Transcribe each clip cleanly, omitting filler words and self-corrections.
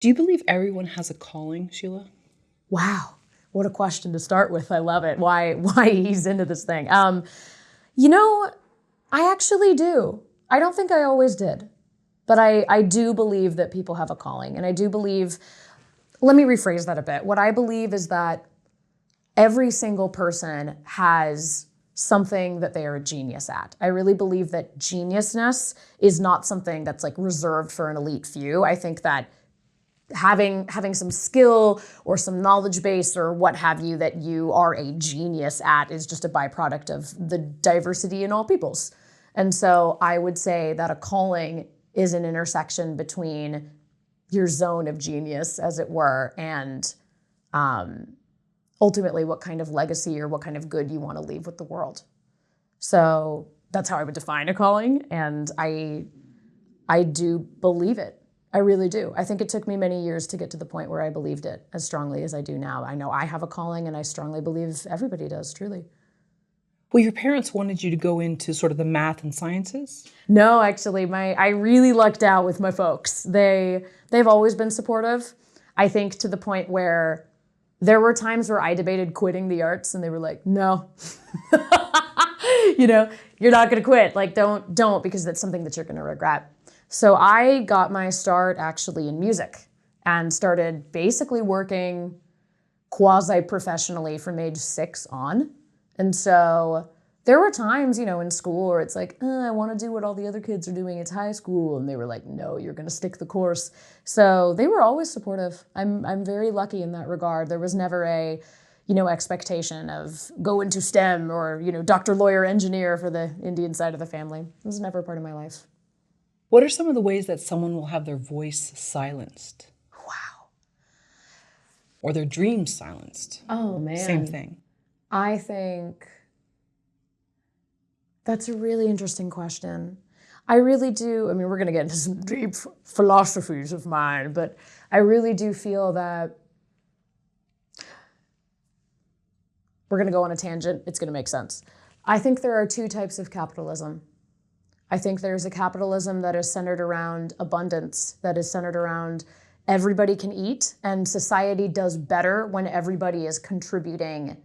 Do you believe everyone has a calling, Sheila? Wow, what a question to start with. I love it. Why he's into this thing. You know, I actually do. I don't think I always did, but I do believe that people have a calling. And I do believe, let me rephrase that a bit. What I believe is that every single person has something that they are a genius at. I really believe that geniusness is not something that's like reserved for an elite few. I think that having some skill or some knowledge base or what have you that you are a genius at is just a byproduct of the diversity in all peoples. And so I would say that a calling is an intersection between your zone of genius, as it were, and ultimately what kind of legacy or what kind of good you want to leave with the world. So that's how I would define a calling, and I do believe it. I really do. I think it took me many years to get to the point where I believed it as strongly as I do now. I know I have a calling, and I strongly believe everybody does, truly. Well, your parents wanted you to go into sort of the math and sciences? No, actually, I really lucked out with my folks. They've always been supportive. I think to the point where there were times where I debated quitting the arts, and they were like, no. You're not going to quit. Like, don't, because that's something that you're going to regret. So I got my start actually in music and started basically working quasi-professionally from age 6 on. And so there were times, in school where it's like, I want to do what all the other kids are doing. It's high school. And they were like, no, you're going to stick the course. So they were always supportive. I'm very lucky in that regard. There was never a, expectation of go into STEM or, doctor, lawyer, engineer for the Indian side of the family. It was never part of my life. What are some of the ways that someone will have their voice silenced? Wow. Or their dreams silenced? Oh, man. Same thing. I think that's a really interesting question. I really do. I mean, we're going to get into some deep philosophies of mine, but I really do feel that we're going to go on a tangent. It's going to make sense. I think there are 2 types of capitalism. I think there's a capitalism that is centered around abundance, that is centered around everybody can eat, and society does better when everybody is contributing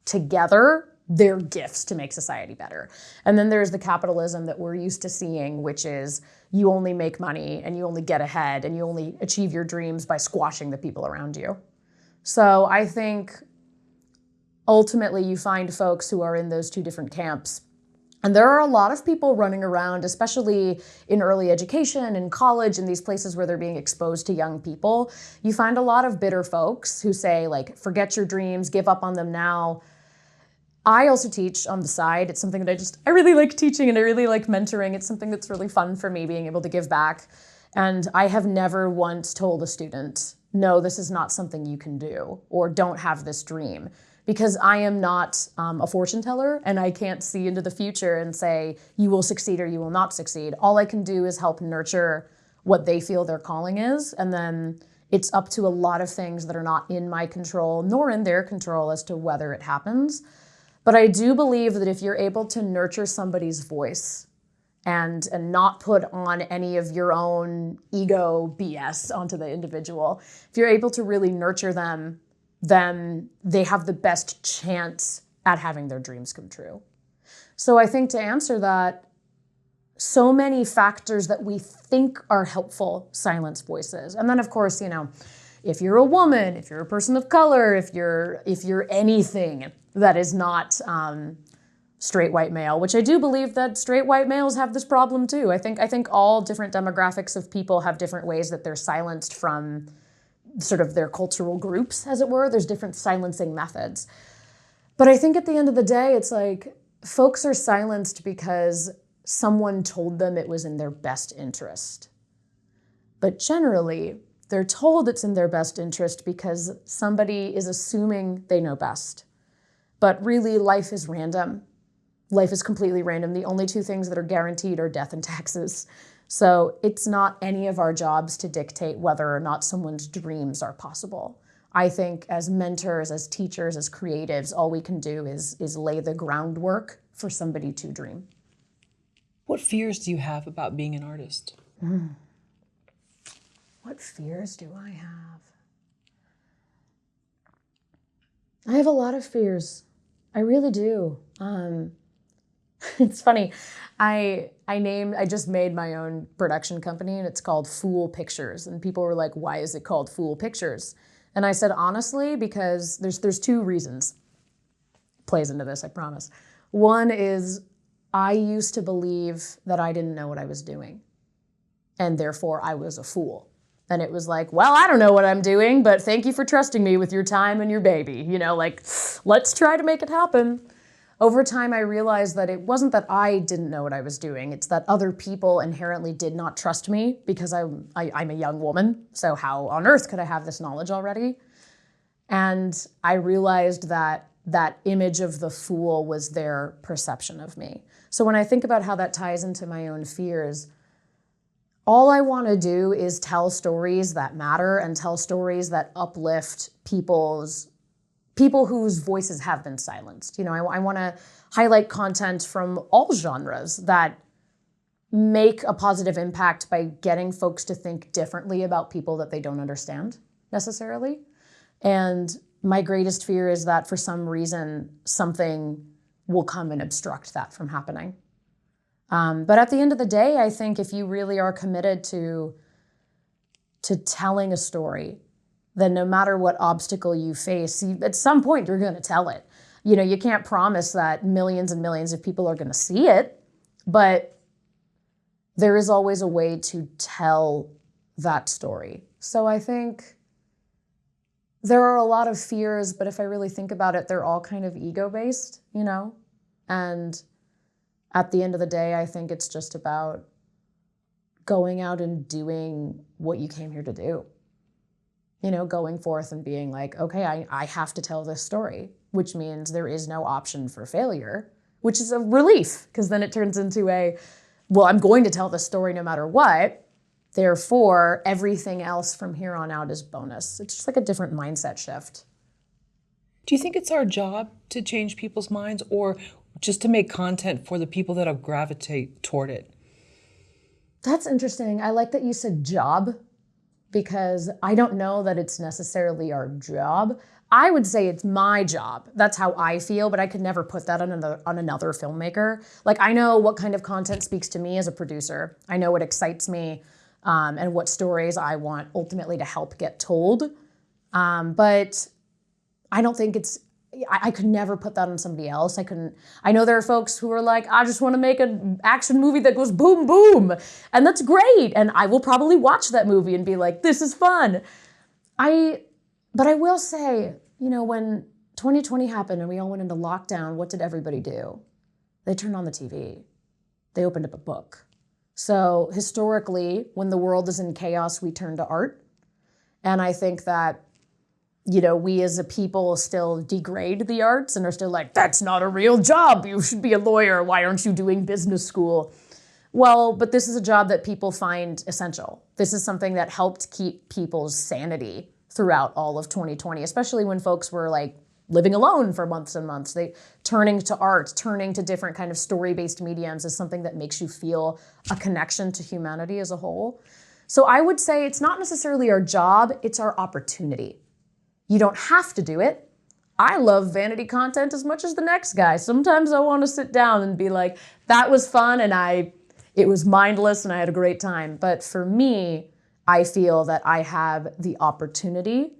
together their gifts to make society better. And then there's the capitalism that we're used to seeing, which is you only make money and you only get ahead and you only achieve your dreams by squashing the people around you. So I think ultimately you find folks who are in those 2 different camps. And there are a lot of people running around, especially in early education, in college, in these places where they're being exposed to young people. You find a lot of bitter folks who say, like, forget your dreams, give up on them now. I also teach on the side. It's something that I really like teaching and I really like mentoring. It's something that's really fun for me, being able to give back. And I have never once told a student, no, this is not something you can do, or don't have this dream. Because I am not a fortune teller and I can't see into the future and say, you will succeed or you will not succeed. All I can do is help nurture what they feel their calling is. And then it's up to a lot of things that are not in my control, nor in their control as to whether it happens. But I do believe that if you're able to nurture somebody's voice and not put on any of your own ego BS onto the individual, if you're able to really nurture them, then they have the best chance at having their dreams come true. So I think to answer that, so many factors that we think are helpful silence voices. And then of course, if you're a woman, if you're a person of color, if you're anything that is not straight white male, which I do believe that straight white males have this problem too. I think all different demographics of people have different ways that they're silenced from sort of their cultural groups, as it were. There's different silencing methods. But I think at the end of the day, it's like folks are silenced because someone told them it was in their best interest. But generally, they're told it's in their best interest because somebody is assuming they know best. But really, life is random. Life is completely random. The only 2 things that are guaranteed are death and taxes. So it's not any of our jobs to dictate whether or not someone's dreams are possible. I think as mentors, as teachers, as creatives, all we can do is lay the groundwork for somebody to dream. What fears do you have about being an artist? What fears do I have? I have a lot of fears. I really do. It's funny. I just made my own production company, and it's called Fool Pictures. And people were like, why is it called Fool Pictures? And I said, honestly, because there's two reasons. Plays into this, I promise. One is I used to believe that I didn't know what I was doing, and therefore I was a fool. And it was like, well, I don't know what I'm doing, but thank you for trusting me with your time and your baby. You know, like, let's try to make it happen. Over time, I realized that it wasn't that I didn't know what I was doing. It's that other people inherently did not trust me because I'm a young woman. So how on earth could I have this knowledge already? And I realized that that image of the fool was their perception of me. So when I think about how that ties into my own fears, all I want to do is tell stories that matter and tell stories that uplift people whose voices have been silenced. You know, I want to highlight content from all genres that make a positive impact by getting folks to think differently about people that they don't understand necessarily. And my greatest fear is that for some reason, something will come and obstruct that from happening. But at the end of the day, I think if you really are committed to telling a story, then no matter what obstacle you face, at some point you're going to tell it. You know, you can't promise that millions and millions of people are going to see it, but there is always a way to tell that story. So I think there are a lot of fears, but if I really think about it, they're all kind of ego-based, you know? And at the end of the day, I think it's just about going out and doing what you came here to do. You know, going forth and being like, okay, I have to tell this story, which means there is no option for failure, which is a relief, because then it turns into well, I'm going to tell this story no matter what. Therefore, everything else from here on out is bonus. It's just like a different mindset shift. Do you think it's our job to change people's minds, or just to make content for the people that'll gravitate toward it? That's interesting. I like that you said job, because I don't know that it's necessarily our job. I would say it's my job. That's how I feel, but I could never put that on another filmmaker. Like, I know what kind of content speaks to me as a producer. I know what excites me and what stories I want ultimately to help get told. But I don't think I could never put that on somebody else. I know there are folks who are like, I just want to make an action movie that goes boom, boom. And that's great. And I will probably watch that movie and be like, this is fun. But I will say, you know, when 2020 happened and we all went into lockdown, what did everybody do? They turned on the TV. They opened up a book. So historically, when the world is in chaos, we turn to art. And I think that, you know, we as a people still degrade the arts and are still like, that's not a real job. You should be a lawyer. Why aren't you doing business school? Well, but this is a job that people find essential. This is something that helped keep people's sanity throughout all of 2020, especially when folks were like living alone for months and months. Turning to art, turning to different kind of story-based mediums is something that makes you feel a connection to humanity as a whole. So I would say it's not necessarily our job, it's our opportunity. You don't have to do it. I love vanity content as much as the next guy. Sometimes I want to sit down and be like, that was fun and it was mindless and I had a great time. But for me, I feel that I have the opportunity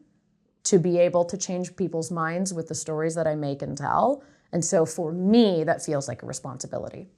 to be able to change people's minds with the stories that I make and tell. And so for me, that feels like a responsibility.